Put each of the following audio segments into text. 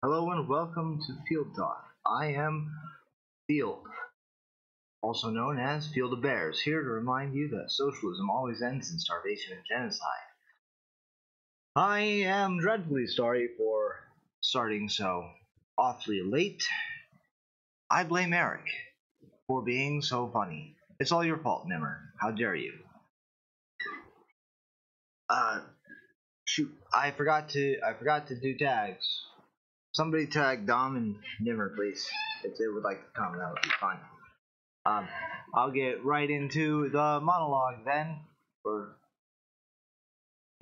Hello and welcome to Field Talk. I am Field, also known as Field of Bears, here to remind you that socialism always ends in starvation and genocide. I am dreadfully sorry for starting so awfully late. I blame Eric for being so funny. It's all your fault, Nimmer. How dare you? Uh, shoot, I forgot to do tags. Somebody tag Dom and Nimmer, please. If they would like to come, that would be fine. Um, I'll get right into the monologue then for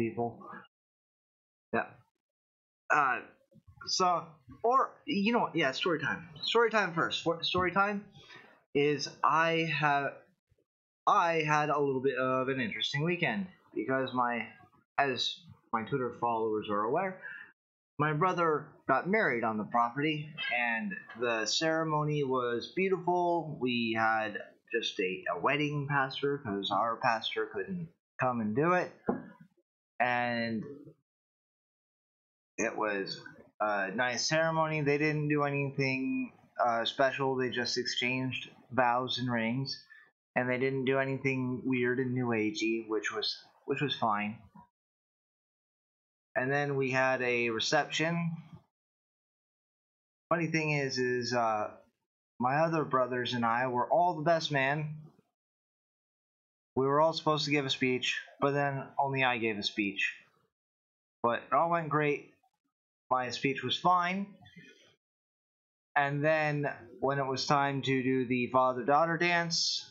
people. Yeah. Uh, so, or yeah, story time. Story time first. Story time is I had a little bit of an interesting weekend because as my Twitter followers are aware, my brother got married on the property, and the ceremony was beautiful. We had just a wedding pastor because our pastor couldn't come and do it, and it was a nice ceremony. They didn't do anything special. They just exchanged vows and rings, and they didn't do anything weird and new agey, which was fine. And then we had a reception. Funny thing is my other brothers and I were all the best man. We were all supposed to give a speech, but then only I gave a speech. But it all went great. My speech was fine. And then when it was time to do the father-daughter dance,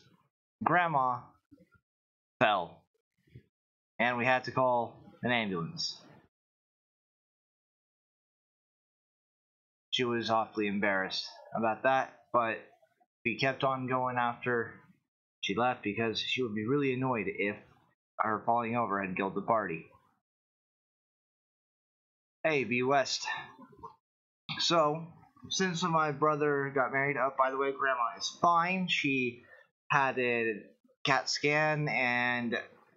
Grandma fell. And we had to call an ambulance. She was awfully embarrassed about that, but we kept on going after she left because she would be really annoyed if her falling over had killed the party. Hey, B West. So, since my brother got married, by the way, Grandma is fine. She had a CAT scan and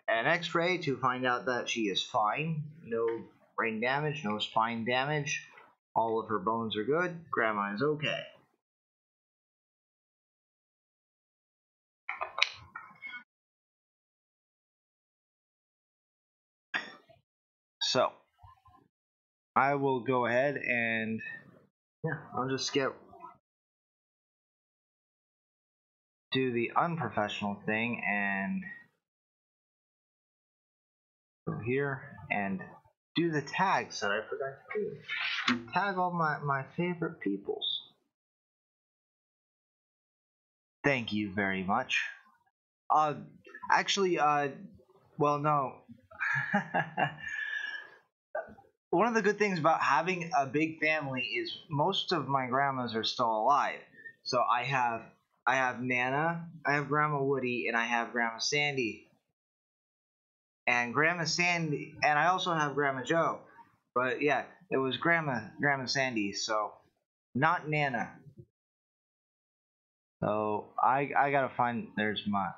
an X-ray to find out that she is fine. No brain damage, no spine damage. All of her bones are good. Grandma is okay. So, I will go ahead and I'll just do the unprofessional thing and go here and do the tags that I forgot to do. Tag all my favorite peoples. Thank you very much. Uh, actually, well, no. One of the good things about having a big family is most of my grandmas are still alive. So I have Nana, I have Grandma Woody, and I have Grandma Sandy. And Grandma Sandy, and I also have Grandma Joe. But yeah, it was Grandma Sandy, so not Nana. So I gotta find. There's my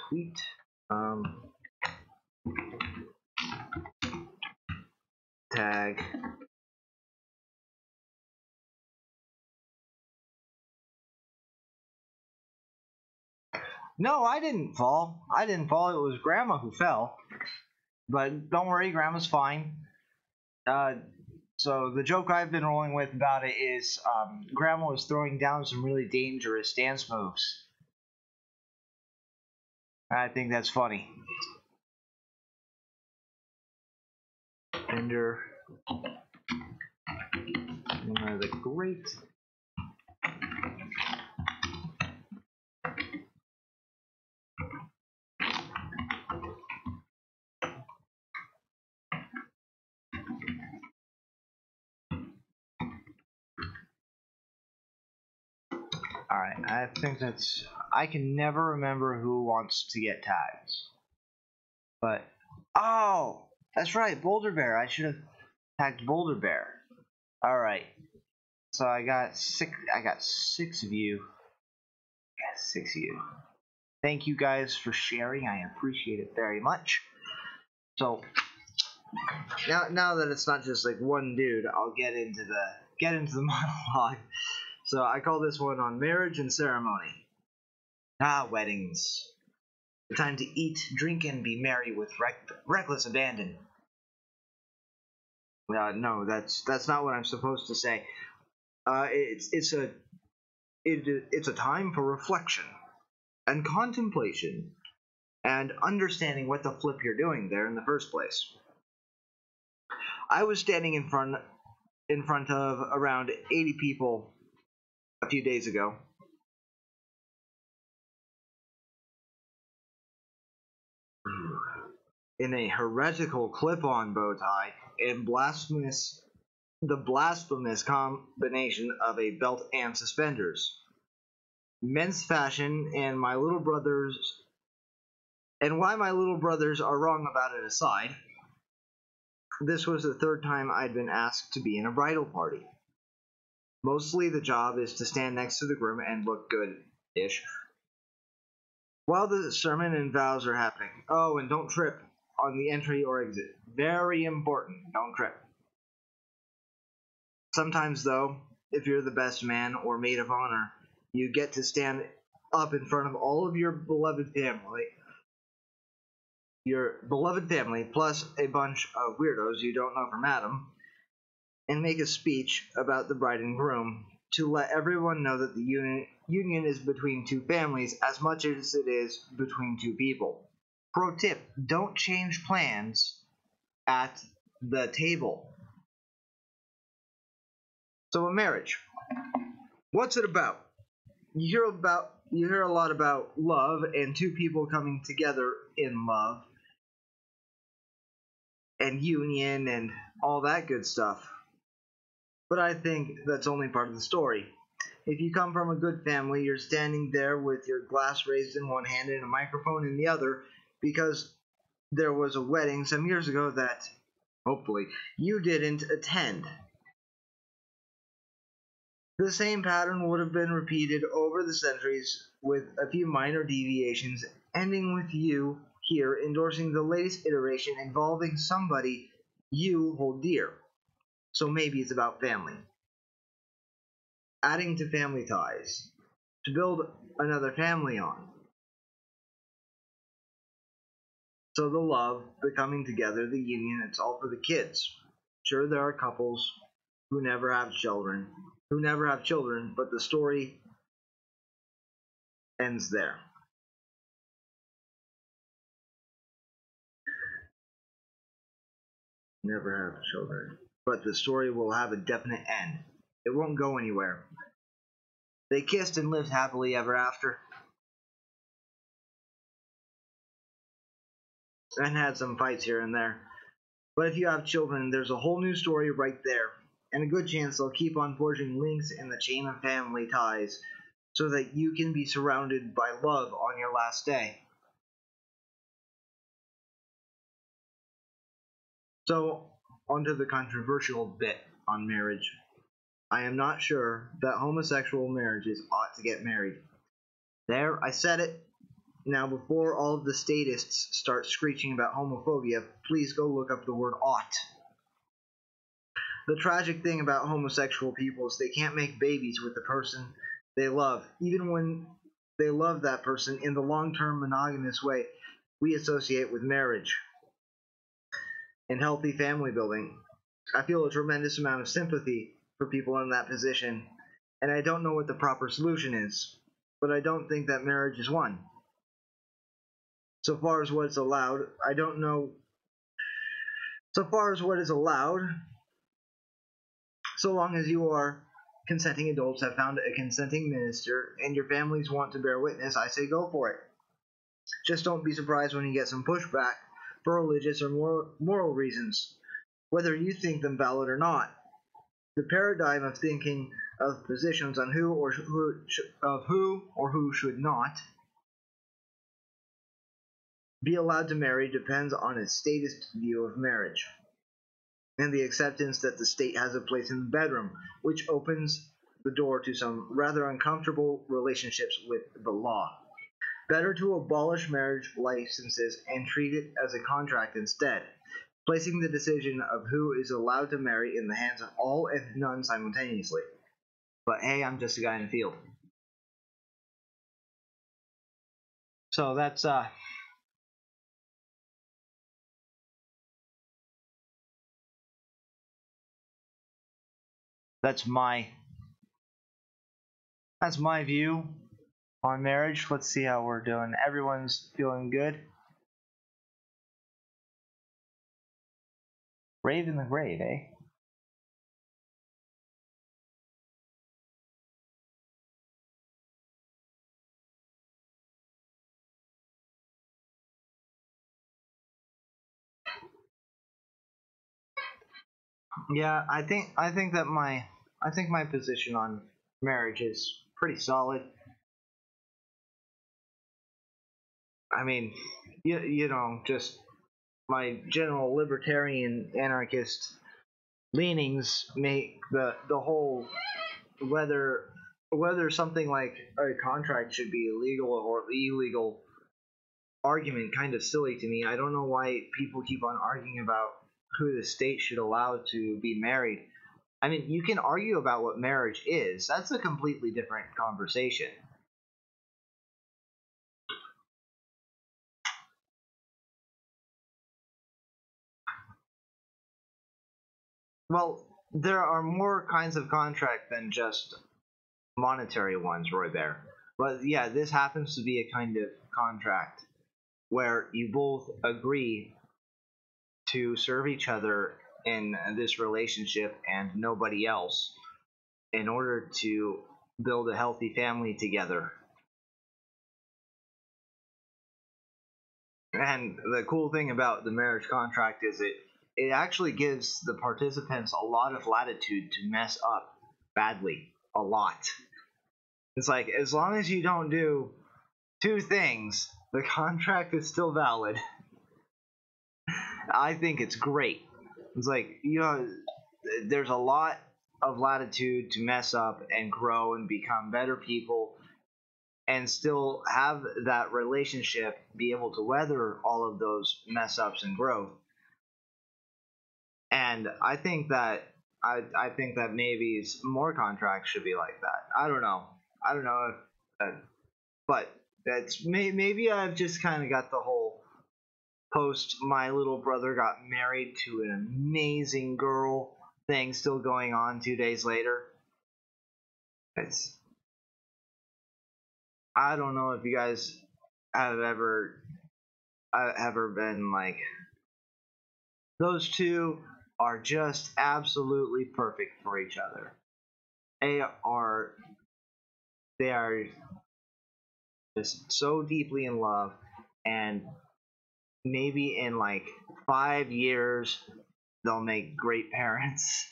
tweet. Tag. No, I didn't fall. I didn't fall. It was Grandma who fell. But don't worry, Grandma's fine. Uh, so the joke I've been rolling with about it is Grandma was throwing down some really dangerous dance moves. I think that's funny. Ender, one of the great. Alright, I think that's. I can never remember who wants to get tags. But. Oh! That's right, Boulder Bear. I should have tagged Boulder Bear. Alright. So I got six of you. Yeah, six of you. Thank you guys for sharing. I appreciate it very much. So now that it's not just like one dude, I'll get get into the monologue. So I call this one on marriage and ceremony. Ah, weddings. The time to eat, drink, and be merry with reckless abandon. No, that's not what I'm supposed to say. It's a time for reflection and contemplation and understanding what the flip you're doing there in the first place. I was standing in front of around 80 people a few days ago. In a heretical clip-on bow tie and the blasphemous combination of a belt and suspenders. Men's fashion and my little brothers, and why my little brothers are wrong about it aside, this was the third time I'd been asked to be in a bridal party. Mostly the job is to stand next to the groom and look good-ish while the sermon and vows are happening. Oh, and don't trip on the entry or exit. Very important, don't trip. Sometimes, though, if you're the best man or maid of honor, you get to stand up in front of all of your beloved family, plus a bunch of weirdos you don't know from Adam, and make a speech about the bride and groom to let everyone know that the union is between two families as much as it is between two people. Pro tip, don't change plans at the table. So a marriage. What's it about? You hear a lot about love and two people coming together in love and union and all that good stuff. But I think that's only part of the story. If you come from a good family, you're standing there with your glass raised in one hand and a microphone in the other because there was a wedding some years ago that, hopefully, you didn't attend. The same pattern would have been repeated over the centuries with a few minor deviations, ending with you here endorsing the latest iteration involving somebody you hold dear. So maybe it's about family. Adding to family ties. To build another family on. So the love, the coming together, the union, it's all for the kids. Sure, there are couples who never have children, but the story ends there. Never have children, but the story will have a definite end. It won't go anywhere. They kissed and lived happily ever after, and had some fights here and there. But if you have children, there's a whole new story right there, and a good chance they'll keep on forging links in the chain of family ties so that you can be surrounded by love on your last day. So, onto the controversial bit on marriage. I am not sure that homosexual marriages ought to get married. There, I said it. Now, before all of the statists start screeching about homophobia, please go look up the word ought. The tragic thing about homosexual people is they can't make babies with the person they love, even when they love that person in the long-term monogamous way we associate with marriage and healthy family building. I feel a tremendous amount of sympathy for people in that position, and I don't know what the proper solution is, but I don't think that marriage is one. So far as what is allowed, I don't know. So far as what is allowed, so long as you are consenting adults have found a consenting minister and your families want to bear witness, I say go for it. Just don't be surprised when you get some pushback for religious or moral reasons, whether you think them valid or not. The paradigm of thinking of positions on who or who should not be allowed to marry depends on a statist view of marriage, and the acceptance that the state has a place in the bedroom, which opens the door to some rather uncomfortable relationships with the law. Better to abolish marriage licenses and treat it as a contract instead. placing the decision of who is allowed to marry in the hands of all and none simultaneously. But hey, I'm just a guy in the field. So that's my view on marriage. Let's see how we're doing. Everyone's feeling good. Rave in the grave, eh? Yeah, I think my position on marriage is pretty solid. I mean, you know, just my general libertarian anarchist leanings make the whole whether something like a contract should be illegal or illegal argument kind of silly to me. I don't know why people keep on arguing about who the state should allow to be married. I mean, you can argue about what marriage is. That's a completely different conversation. Well, there are more kinds of contract than just monetary ones, Roy Bear. But yeah, this happens to be a kind of contract where you both agree to serve each other in this relationship and nobody else in order to build a healthy family together. And the cool thing about the marriage contract is it actually gives the participants a lot of latitude to mess up badly, a lot. It's like as long as you don't do two things, the contract is still valid. I think it's great. It's like, you know, there's a lot of latitude to mess up and grow and become better people and still have that relationship be able to weather all of those mess ups and growth. And I think that maybe more contracts should be like that. I don't know. I don't know if, but maybe I've just kind of got the whole post my little brother got married to an amazing girl thing still going on 2 days later. It's I don't know if you guys have ever been like those two are just absolutely perfect for each other. They are they are just so deeply in love, and maybe in like 5 years they'll make great parents.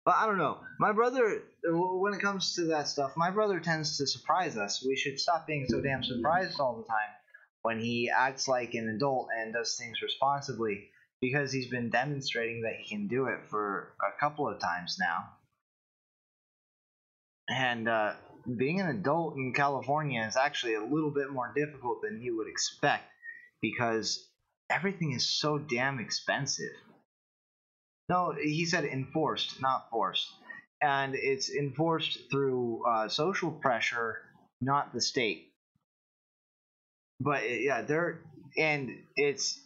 But I don't know. My brother, when it comes to that stuff, my brother tends to surprise us. We should stop being so damn surprised all the time when he acts like an adult and does things responsibly, because he's been demonstrating that he can do it for a couple of times now. And being an adult in California is actually a little bit more difficult than you would expect because everything is so damn expensive. No, he said enforced, not forced. And it's enforced through social pressure, not the state. But yeah, and it's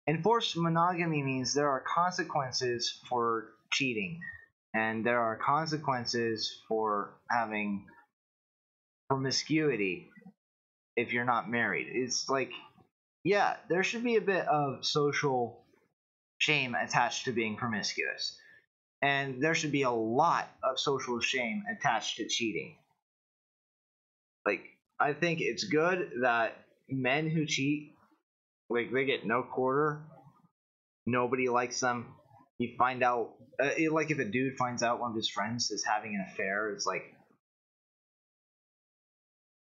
enforced monogamy means there are consequences for cheating, and there are consequences for having promiscuity if you're not married. It's like, yeah, there should be a bit of social shame attached to being promiscuous. And there should be a lot of social shame attached to cheating. Like, I think it's good that men who cheat, like, they get no quarter. Nobody likes them. You find out, like, if a dude finds out one of his friends is having an affair, it's like,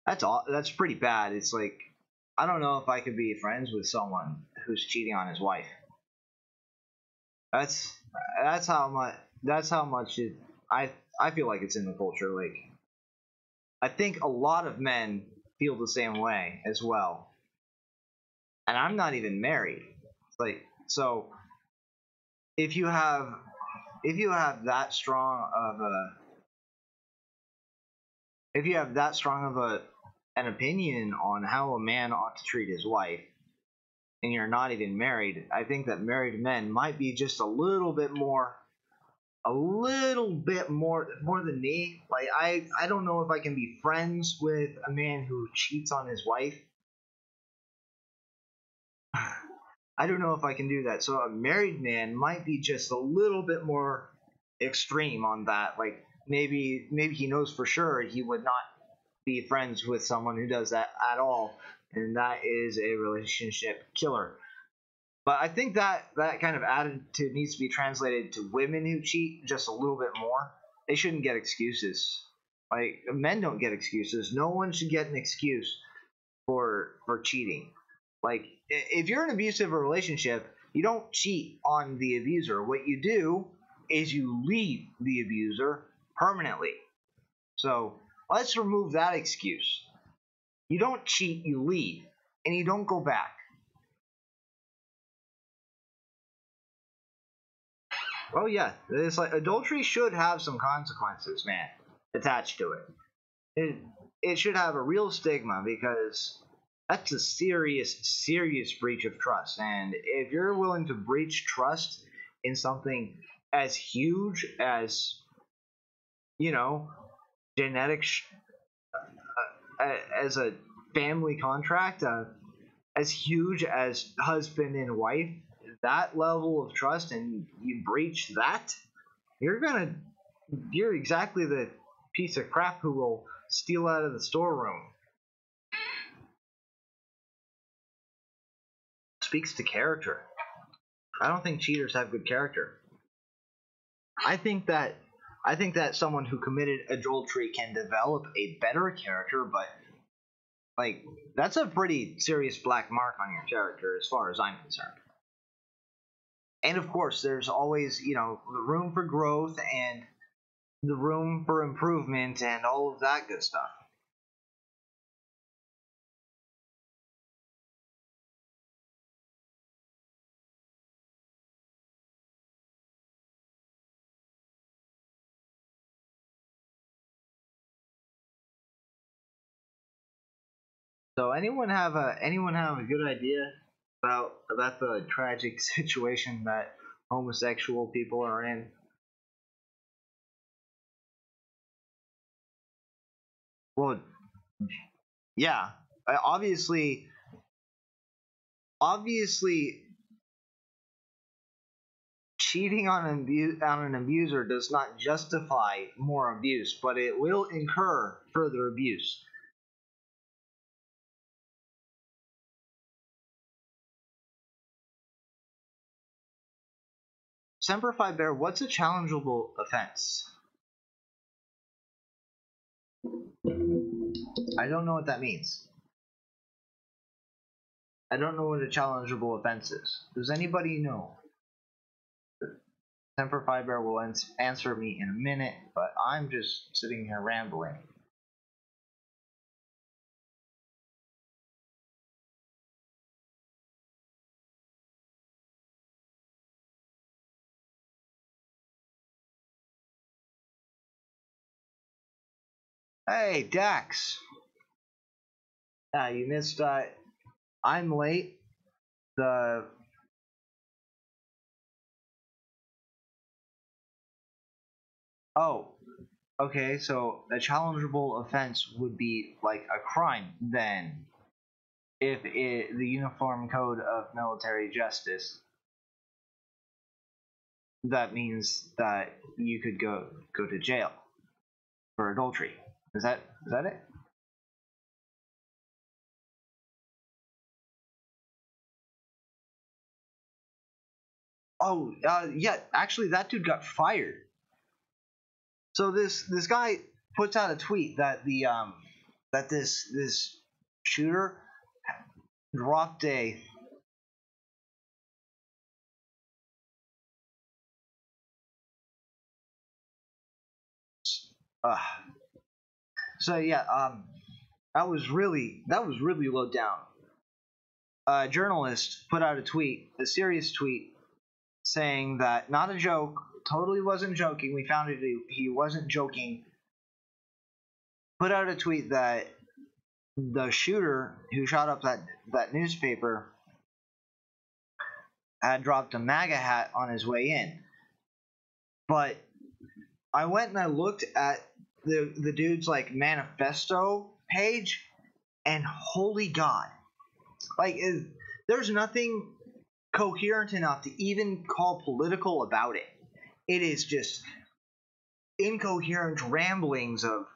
that's pretty bad. It's like, I don't know if I could be friends with someone who's cheating on his wife. That's that's how much I feel like it's in the culture. Like, I think a lot of men feel the same way as well. And I'm not even married. Like, so if you have that strong of a an opinion on how a man ought to treat his wife, and you're not even married, I think that married men might be just a little bit more than me. Like, I don't know if I can be friends with a man who cheats on his wife. I don't know if I can do that. So a married man might be just a little bit more extreme on that. Like, maybe he knows for sure he would not be friends with someone who does that at all, and that is a relationship killer. But I think that kind of attitude needs to be translated to women who cheat just a little bit more. They shouldn't get excuses. Like, men don't get excuses. No one should get an excuse for cheating. Like, if you're in an abusive relationship, you don't cheat on the abuser. What you do is you leave the abuser permanently. So let's remove that excuse. You don't cheat, you leave, and you don't go back. Oh yeah, it's like adultery should have some consequences, man, attached to it. It should have a real stigma, because that's a serious breach of trust. And if you're willing to breach trust in something as huge as, you know, genetic, as a family contract, as huge as husband and wife, that level of trust, and you breach that, you're exactly the piece of crap who will steal out of the storeroom. Speaks to character. I don't think cheaters have good character. I think that someone who committed adultery can develop a better character, but like, that's a pretty serious black mark on your character as far as I'm concerned. And of course, there's always, the room for growth and the room for improvement and all of that good stuff. So anyone have a good idea about the tragic situation that homosexual people are in? Well, yeah, obviously, obviously, cheating on an abuser does not justify more abuse, but it will incur further abuse. Semper Fi Bear, what's a challengeable offense? I don't know what that means. I don't know what a challengeable offense is. Does anybody know? Semper Fi Bear will answer me in a minute, but I'm just sitting here rambling. Hey, Dax! You missed, I'm late. The Oh, okay, so a challengeable offense would be like a crime then, if the Uniform Code of Military Justice. That means that you could go to jail for adultery. Is that it? Oh, yeah. Actually, that dude got fired. So this guy puts out a tweet that this shooter dropped a uh, so yeah, that was really low down. a journalist put out a tweet, a serious tweet, saying that, not a joke, totally wasn't joking. We found it. He wasn't joking. Put out a tweet that the shooter who shot up that newspaper had dropped a MAGA hat on his way in. But I went and I looked at the dude's like manifesto page, and holy God, like there's nothing coherent enough to even call political about it. It is just incoherent ramblings of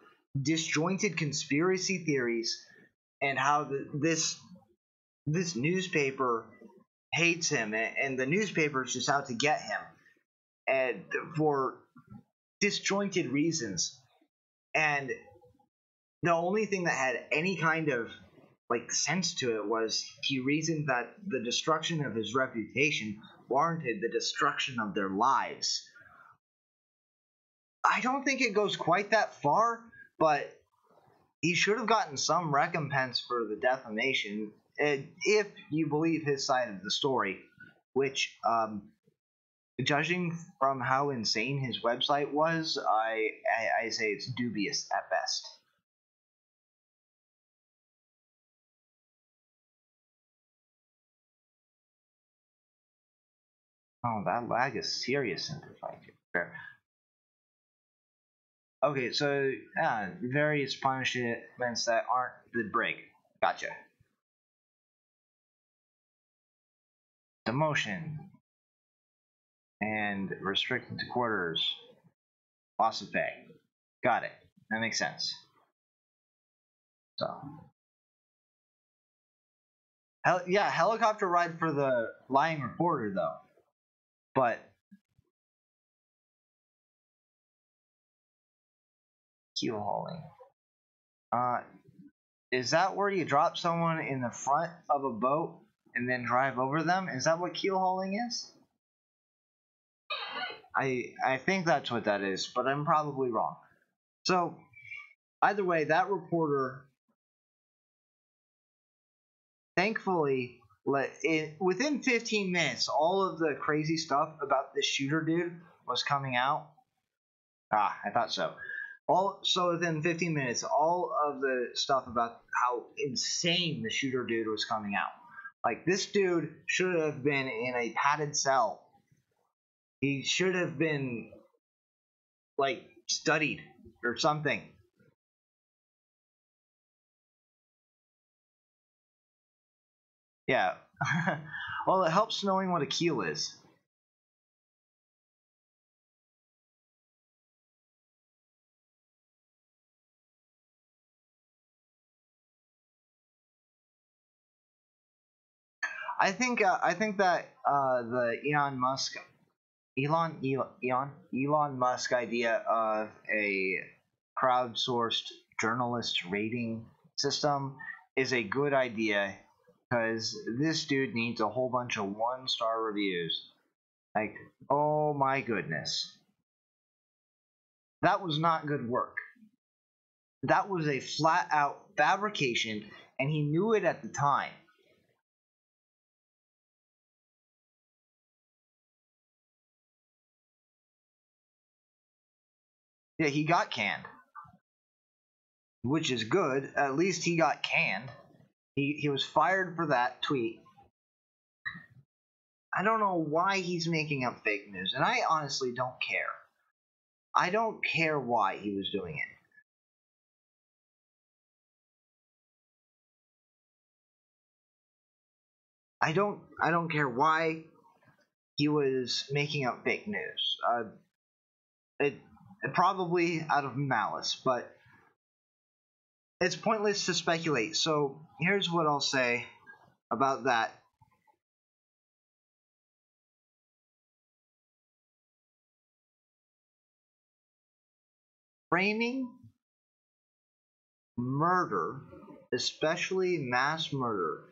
disjointed conspiracy theories and how this newspaper hates him, and the newspaper is just out to get him, and for disjointed reasons. And the only thing that had any kind of like sense to it was he reasoned that the destruction of his reputation warranted the destruction of their lives. I don't think it goes quite that far, but he should have gotten some recompense for the defamation, if you believe his side of the story, which, judging from how insane his website was, I say it's dubious at best. Oh, that lag is serious in the fight. Okay, so various punishments that aren't the break. Gotcha. Demotion and restricted to quarters. Loss of pay. Got it. That makes sense. So, yeah, helicopter ride for the lying reporter though. But keel hauling. Is that where you drop someone in the front of a boat and then drive over them? Is that what keel hauling is? I think that's what that is, but I'm probably wrong. So, either way, that reporter, thankfully, within 15 minutes, all of the crazy stuff about this shooter dude was coming out. I thought so. So within 15 minutes, all of the stuff about how insane the shooter dude was coming out. Like, this dude should have been in a padded cell. He should have been, like, studied or something. Yeah. Well, it helps knowing what a keel is. I think that the Elon Musk idea of a crowdsourced journalist rating system is a good idea, because this dude needs a whole bunch of 1-star reviews. Like, oh my goodness, that was not good work. That was a flat out fabrication, and he knew it at the time. Yeah, he got canned, which is good. At least he got canned. He was fired for that tweet. I don't know why he's making up fake news, and I honestly don't care. I don't care why he was doing it. I don't care why he was making up fake news. It probably out of malice, but it's pointless to speculate. So here's what I'll say about that. Framing murder, especially mass murder,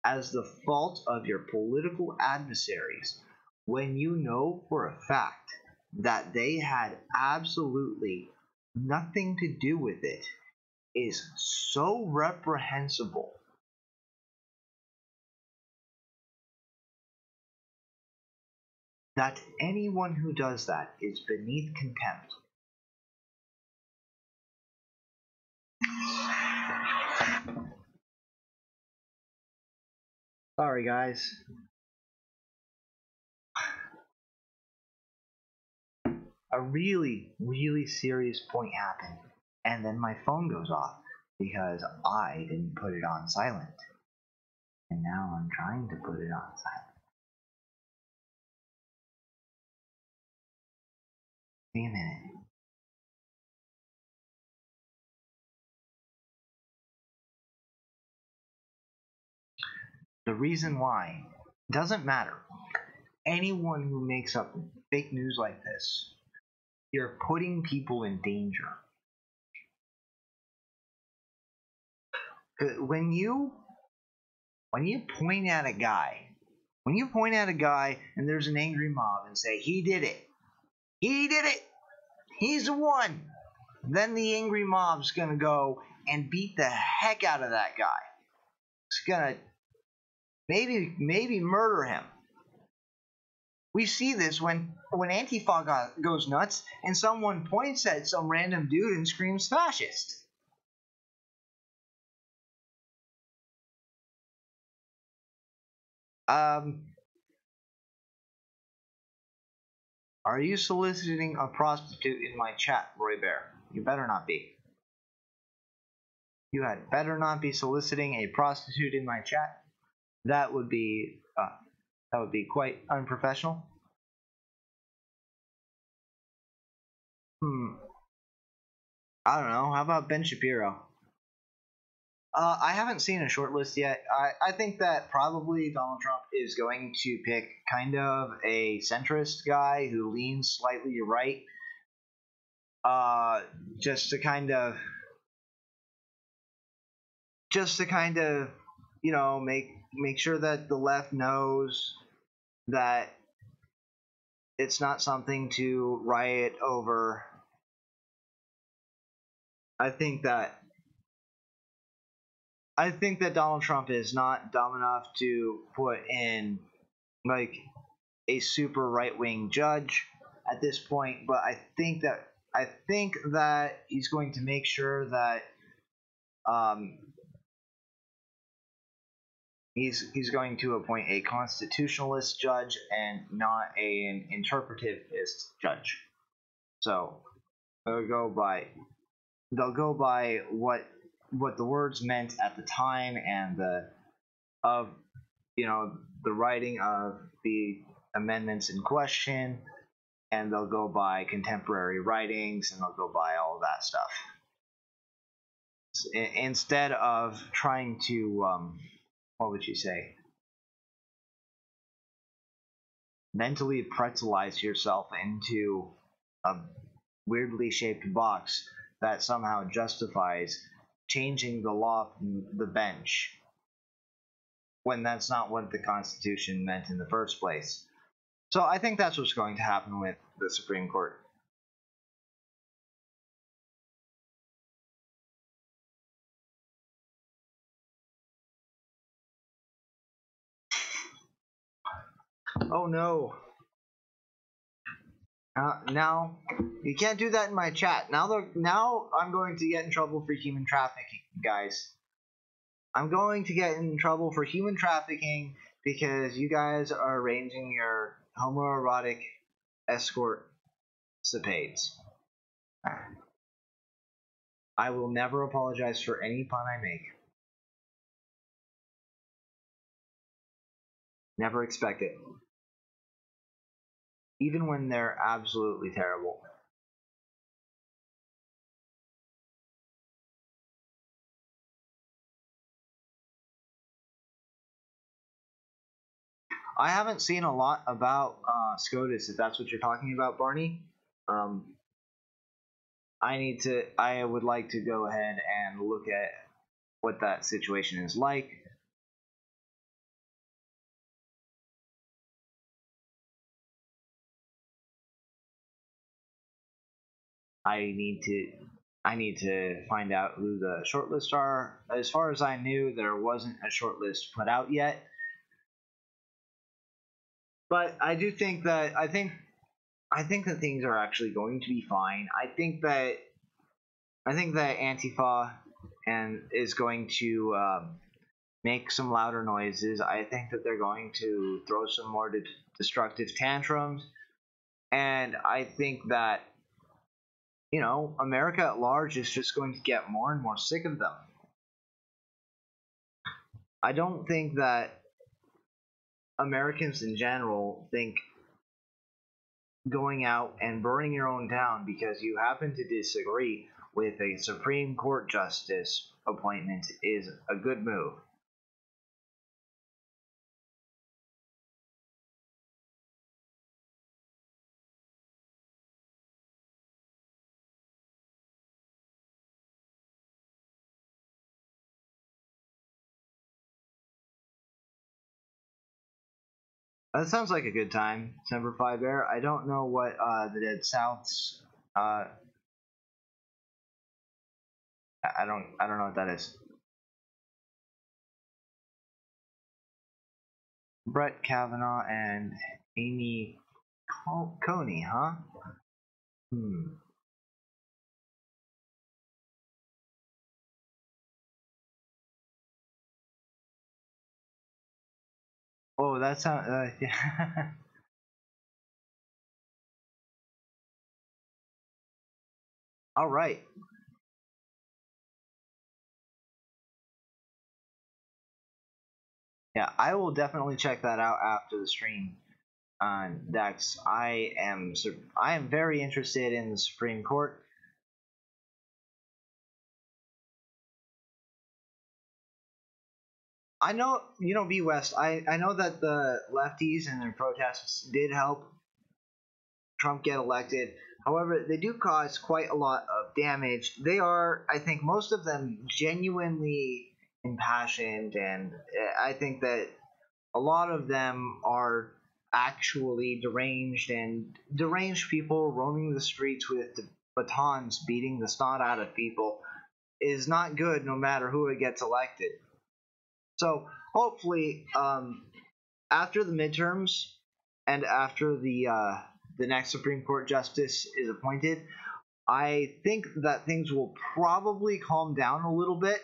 as the fault of your political adversaries, when you know for a fact that they had absolutely nothing to do with it, is so reprehensible. that anyone who does that is beneath contempt. Sorry, guys. A really, really serious point happened, and then my phone goes off because I didn't put it on silent. And now I'm trying to put it on silent. Wait a minute. The reason why doesn't matter. Anyone who makes up fake news like this, you're putting people in danger. When you point at a guy, and there's an angry mob and say, he did it, he's the one, then the angry mob's gonna go and beat the heck out of that guy. It's gonna maybe murder him. We see this when Antifa goes nuts and someone points at some random dude and screams fascist. Are you soliciting a prostitute in my chat, Roy Bear? You better not be. You had better not be soliciting a prostitute in my chat. That would be quite unprofessional. I don't know. How about Ben Shapiro? I haven't seen a short list yet. I think that probably Donald Trump is going to pick kind of a centrist guy who leans slightly right, just to kind of, you know, make sure that the left knows that it's not something to riot over. I think that Donald Trump is not dumb enough to put in like a super right-wing judge at this point, but I think that he's going to make sure that he's going to appoint a constitutionalist judge and not an interpretivist judge. So they'll go by what the words meant at the time and the writing of the amendments in question, and they'll go by contemporary writings, and they'll go by all of that stuff instead of trying to what would you say, mentally pretzelize yourself into a weirdly shaped box that somehow justifies changing the law from the bench when that's not what the Constitution meant in the first place. So I think that's what's going to happen with the Supreme Court. Oh no. Now you can't do that in my chat. Now I'm going to get in trouble for human trafficking, guys. I'm going to get in trouble for human trafficking because you guys are arranging your homoerotic escort escapades. I will never apologize for any pun I make. Never expect it. Even when they're absolutely terrible. I haven't seen a lot about SCOTUS, if that's what you're talking about, Barney. I would like to go ahead and look at what that situation is like. I need to find out who the shortlists are. As far as I knew, there wasn't a shortlist put out yet. But I do think that I think that things are actually going to be fine. I think that Antifa and is going to make some louder noises. I think that they're going to throw some more destructive tantrums, and I think that America at large is just going to get more and more sick of them. I don't think that Americans in general think going out and burning your own town because you happen to disagree with a Supreme Court justice appointment is a good move. That sounds like a good time, Semper Fi Bear. I don't know what the Dead South's. I don't know what that is. Brett Kavanaugh and Amy Coney, huh? Hmm. Oh, that sounds. Yeah. All right. Yeah, I will definitely check that out after the stream. Dex, I am very interested in the Supreme Court. I know, B West. I know that the lefties and their protests did help Trump get elected. However, they do cause quite a lot of damage. They are, I think, most of them genuinely impassioned, and I think that a lot of them are actually deranged and deranged people roaming the streets with batons beating the snot out of people is not good no matter who it gets elected. So hopefully, after the midterms and after the next Supreme Court justice is appointed, I think that things will probably calm down a little bit.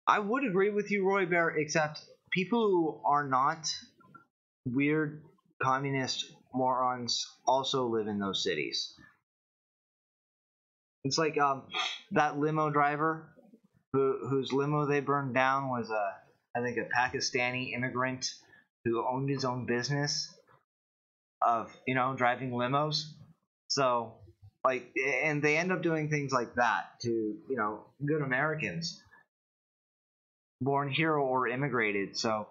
I would agree with you, Roy Bear, except people who are not weird communist morons also live in those cities. It's like that limo driver whose limo they burned down was I think a Pakistani immigrant who owned his own business of driving limos. So like, and they end up doing things like that to good Americans born here or immigrated. So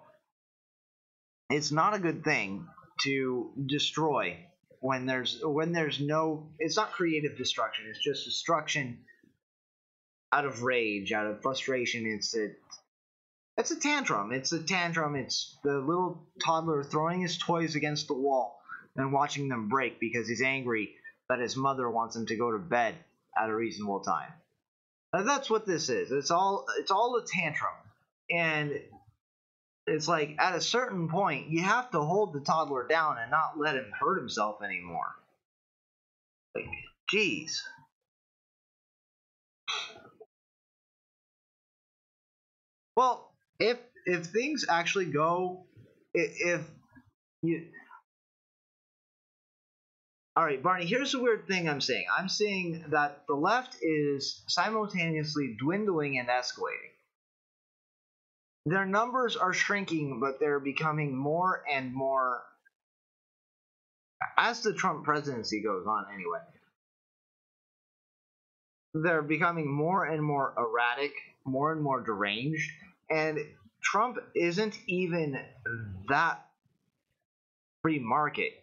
it's not a good thing to destroy when there's no, it's not creative destruction, it's just destruction out of rage, out of frustration. It's a tantrum. It's a tantrum. It's the little toddler throwing his toys against the wall and watching them break because he's angry that his mother wants him to go to bed at a reasonable time. And that's what this is. It's all a tantrum. And it's like at a certain point you have to hold the toddler down and not let him hurt himself anymore. Like, geez. Well, if things actually go, if you, all right, Barney, here's the weird thing I'm seeing. I'm seeing that the left is simultaneously dwindling and escalating. Their numbers are shrinking, but they're becoming more and more as the Trump presidency goes on anyway. They're becoming more and more erratic, more and more deranged, and Trump isn't even that free market,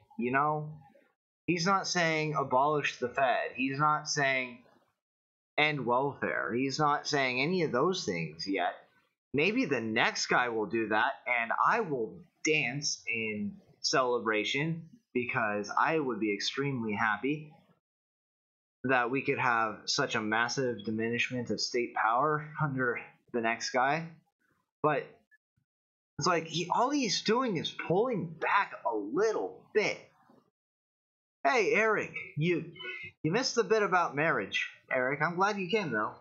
He's not saying abolish the Fed. He's not saying end welfare. He's not saying any of those things yet. Maybe the next guy will do that, and I will dance in celebration because I would be extremely happy that we could have such a massive diminishment of state power under the next guy. But it's like all he's doing is pulling back a little bit. Hey, Eric, you missed the bit about marriage. Eric, I'm glad you came though.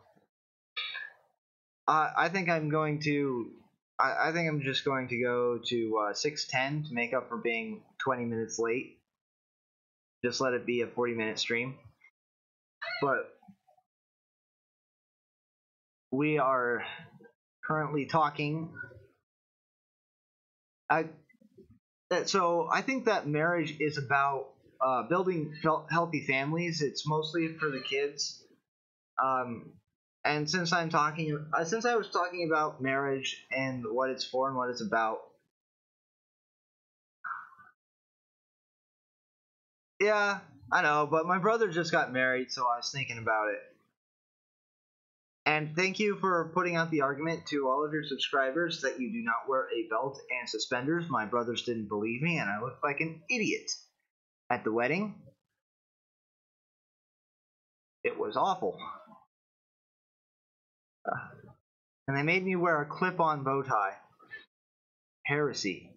I think I'm going to. I think I'm just going to go to 6:10 to make up for being 20 minutes late. Just let it be a 40-minute stream. But we are currently talking. So I think that marriage is about building healthy families. It's mostly for the kids. And since I was talking about marriage and what it's for and what it's about, yeah, I know, but my brother just got married, so I was thinking about it. And thank you for putting out the argument to all of your subscribers that you do not wear a belt and suspenders. My brothers didn't believe me, and I looked like an idiot at the wedding. It was awful. And they made me wear a clip-on bow tie. Heresy.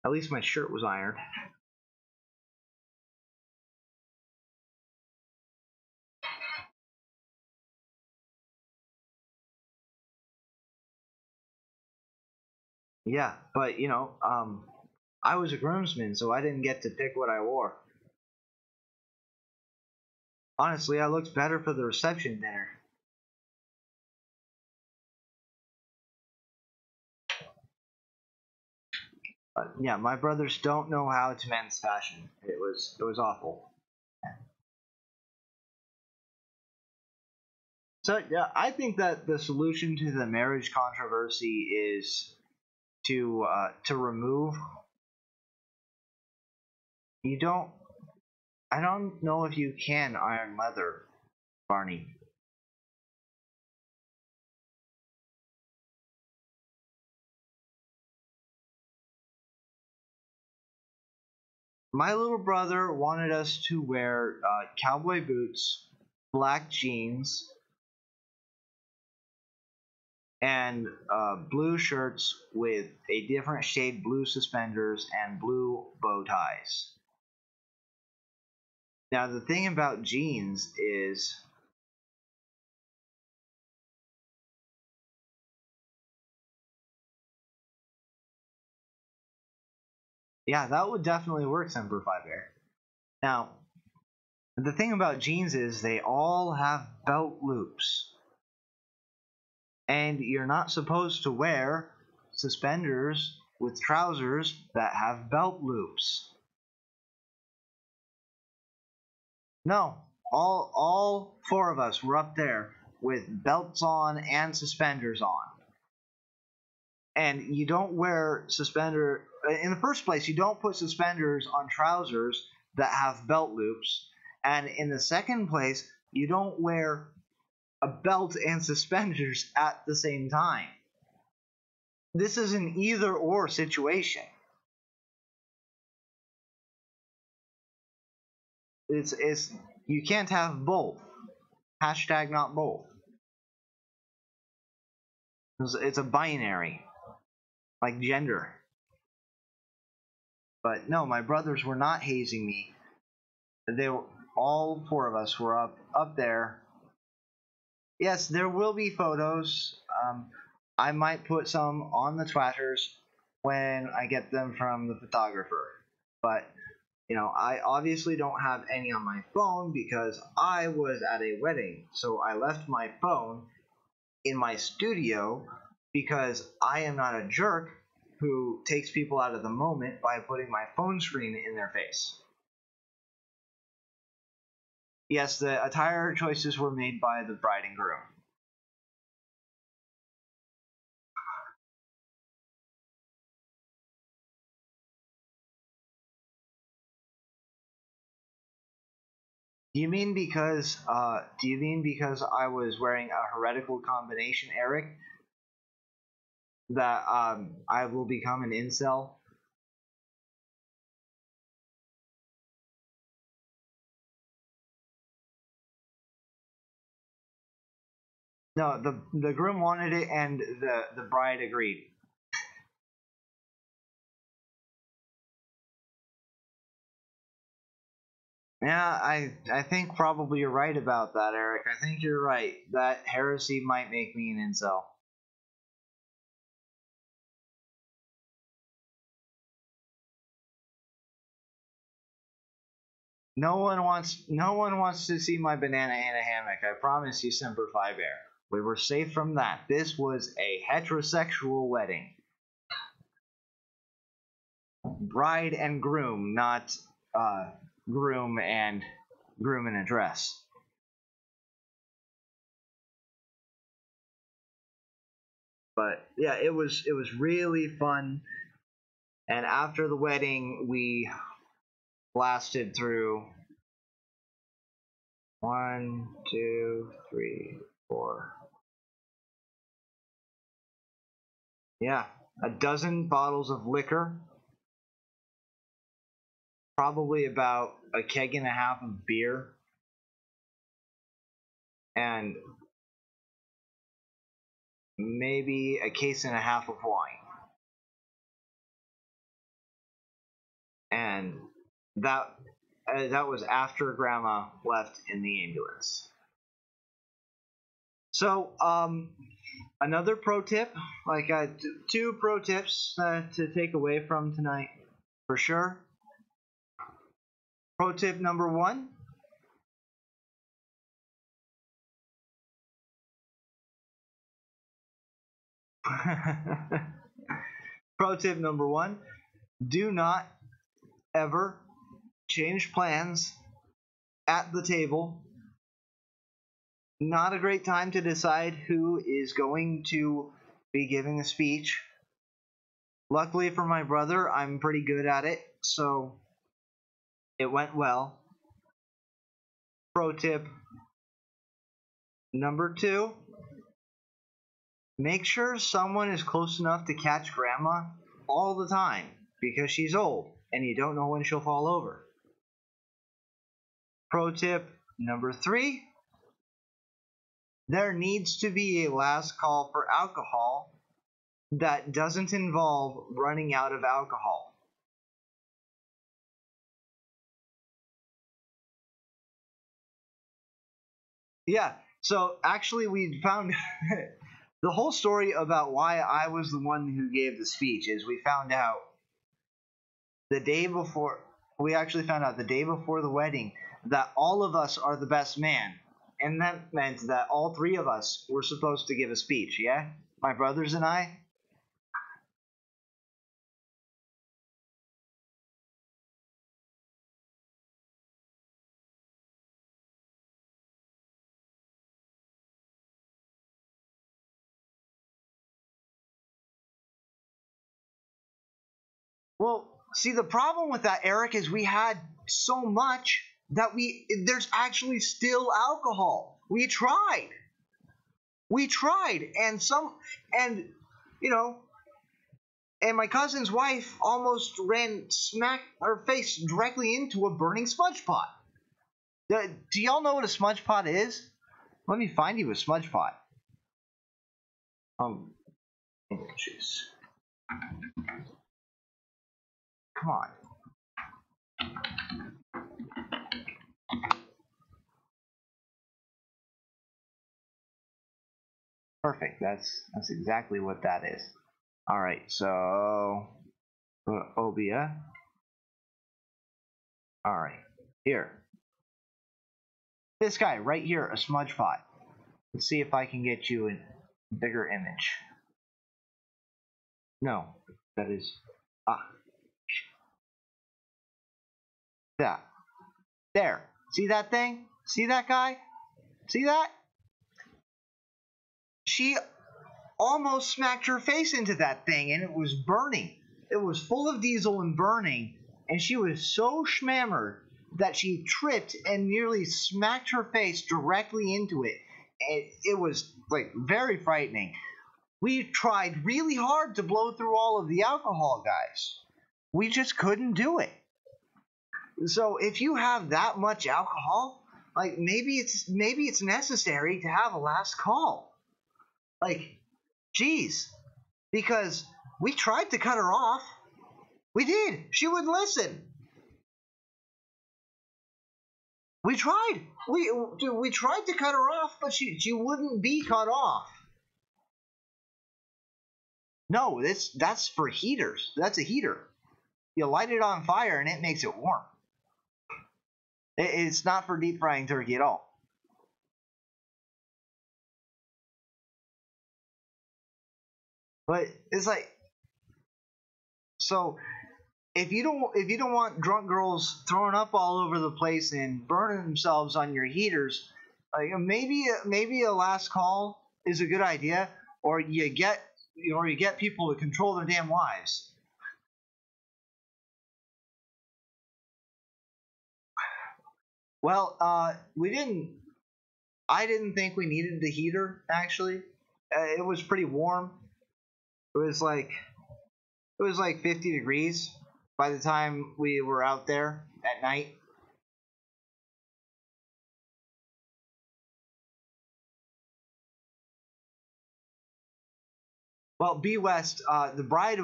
At least my shirt was ironed. Yeah, but I was a groomsman, so I didn't get to pick what I wore. Honestly, I looked better for the reception dinner. But yeah, my brothers don't know how to men's fashion. It was awful. So yeah, I think that the solution to the marriage controversy is to remove. You don't. I don't know if you can iron leather, Barney. My little brother wanted us to wear cowboy boots, black jeans, and blue shirts with a different shade blue suspenders and blue bow ties. Now, the thing about jeans is, yeah, that would definitely work, Semper Fi Bear. Now, the thing about jeans is they all have belt loops. And you're not supposed to wear suspenders with trousers that have belt loops. No, all four of us were up there with belts on and suspenders on. And you don't wear suspender in the first place, you don't put suspenders on trousers that have belt loops. And in the second place, you don't wear a belt and suspenders at the same time. This is an either or situation. It's you can't have both. Hashtag not both. It's a binary, like gender. But no, my brothers were not hazing me. They were all four of us were up there. Yes, there will be photos. I might put some on the Twatters when I get them from the photographer. But I obviously don't have any on my phone because I was at a wedding. So I left my phone in my studio because I am not a jerk who takes people out of the moment by putting my phone screen in their face. Yes, the attire choices were made by the bride and groom. Do you mean because I was wearing a heretical combination, Eric? that I will become an incel. No, the groom wanted it, and the bride agreed. Yeah, I think probably you're right about that, Eric. I think you're right. That heresy might make me an incel. No one wants to see my banana in a hammock. I promise you, Semper Fi Bear. We were safe from that. This was a heterosexual wedding. Bride and groom, not uh, groom and groom in a dress. But yeah, it was really fun. And after the wedding, we blasted through one, two, three, four. Yeah, a dozen bottles of liquor, probably about a keg and a half of beer, and maybe a case and a half of wine. And that that was after Grandma left in the ambulance. So, another pro tip, like two pro tips to take away from tonight, for sure. Pro tip number one. Pro tip number one: do not ever change plans at the table. Not a great time to decide who is going to be giving a speech. Luckily for my brother, I'm pretty good at it, so it went well. Pro tip number two: make sure someone is close enough to catch Grandma all the time because she's old and you don't know when she'll fall over. Pro tip number three: there needs to be a last call for alcohol that doesn't involve running out of alcohol. Yeah, so actually, we found the whole story about why I was the one who gave the speech is we found out the day before, we actually found out the day before the wedding that all of us are the best man. And that meant that all three of us were supposed to give a speech, yeah? My brothers and I. Well, see, the problem with that, Eric, is we had so much that there's actually still alcohol. We tried, and you know, and my cousin's wife almost ran smack her face directly into a burning smudge pot. Do y'all know what a smudge pot is? Let me find you a smudge pot. Um, jeez. Come on. Perfect. That's exactly what that is. All right. So, obia. All right. Here. This guy right here, a smudge pot. Let's see if I can get you a bigger image. No, that is that. There. See that thing? See that guy? See that? She almost smacked her face into that thing and it was burning. It was full of diesel and burning, and she was so schmammered that she tripped and nearly smacked her face directly into it. It was like very frightening. We tried really hard to blow through all of the alcohol, guys. We just couldn't do it. So if you have that much alcohol, like maybe it's necessary to have a last call. Like, geez, because we tried to cut her off. We did. She wouldn't listen. We tried. We tried to cut her off, but she wouldn't be cut off. No, that's for heaters. That's a heater. You light it on fire and it makes it warm. It's not for deep frying turkey at all. But it's like, so if you don't want drunk girls throwing up all over the place and burning themselves on your heaters, like maybe a last call is a good idea, or you get people to control their damn wives. Well, we didn't. I didn't think we needed the heater. Actually, it was pretty warm. It was like 50 degrees by the time we were out there at night. Well, B West, the bride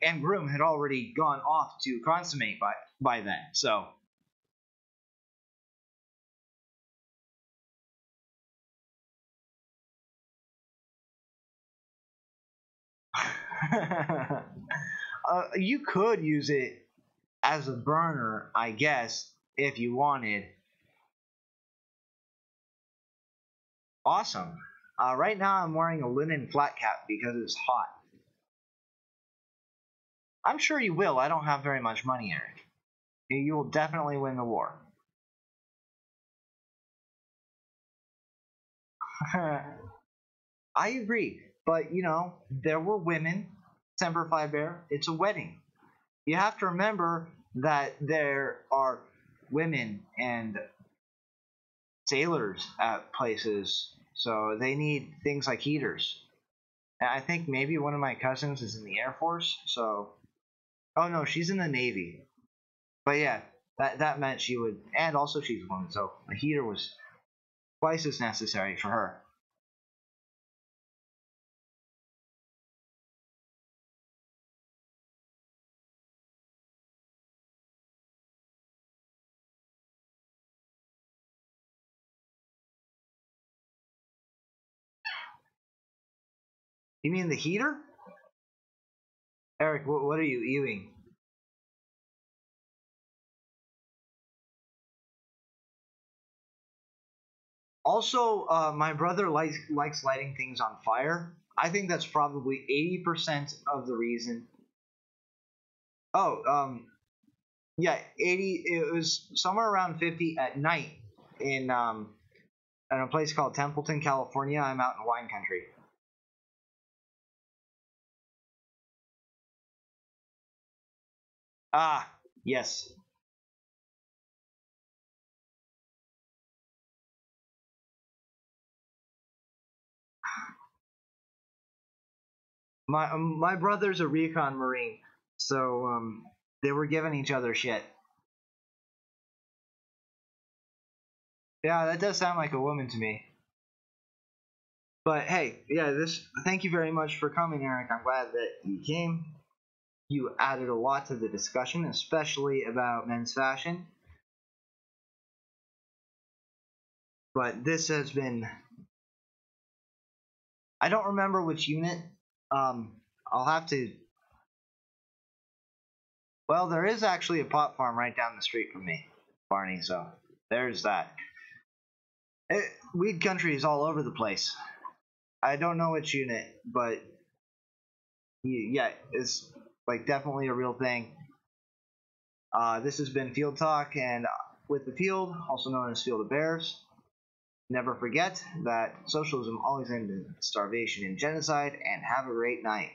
and groom had already gone off to consummate by then. So. You could use it as a burner, I guess, if you wanted. Awesome. Right now I'm wearing a linen flat cap because it's hot. I'm sure you will. I don't have very much money, Eric. You will definitely win the war. I agree. But, there were women. Semper Fi Bear, it's a wedding. You have to remember that there are women and sailors at places, so they need things like heaters. And I think maybe one of my cousins is in the Air Force, so. Oh no, she's in the Navy. But yeah, that meant she would, and also she's a woman, so a heater was twice as necessary for her. You mean the heater? Eric, what are you eating? Also, my brother likes lighting things on fire. I think that's probably 80% of the reason. Oh, yeah, 80. It was somewhere around 50 at night in a place called Templeton, California. I'm out in wine country. Ah, yes. My brother's a recon marine, so they were giving each other shit. Yeah, that does sound like a woman to me. But hey, yeah, this. Thank you very much for coming, Eric. I'm glad that you came. You added a lot to the discussion, especially about men's fashion. But this has been. I don't remember which unit. I'll have to. Well, there is actually a pot farm right down the street from me, Barney. So there's that. Weed country is all over the place. I don't know which unit, but yeah, it's like definitely a real thing. This has been Field Talk, and with the field, also known as Field of Bears. Never forget that socialism always ends in starvation and genocide, and have a great night.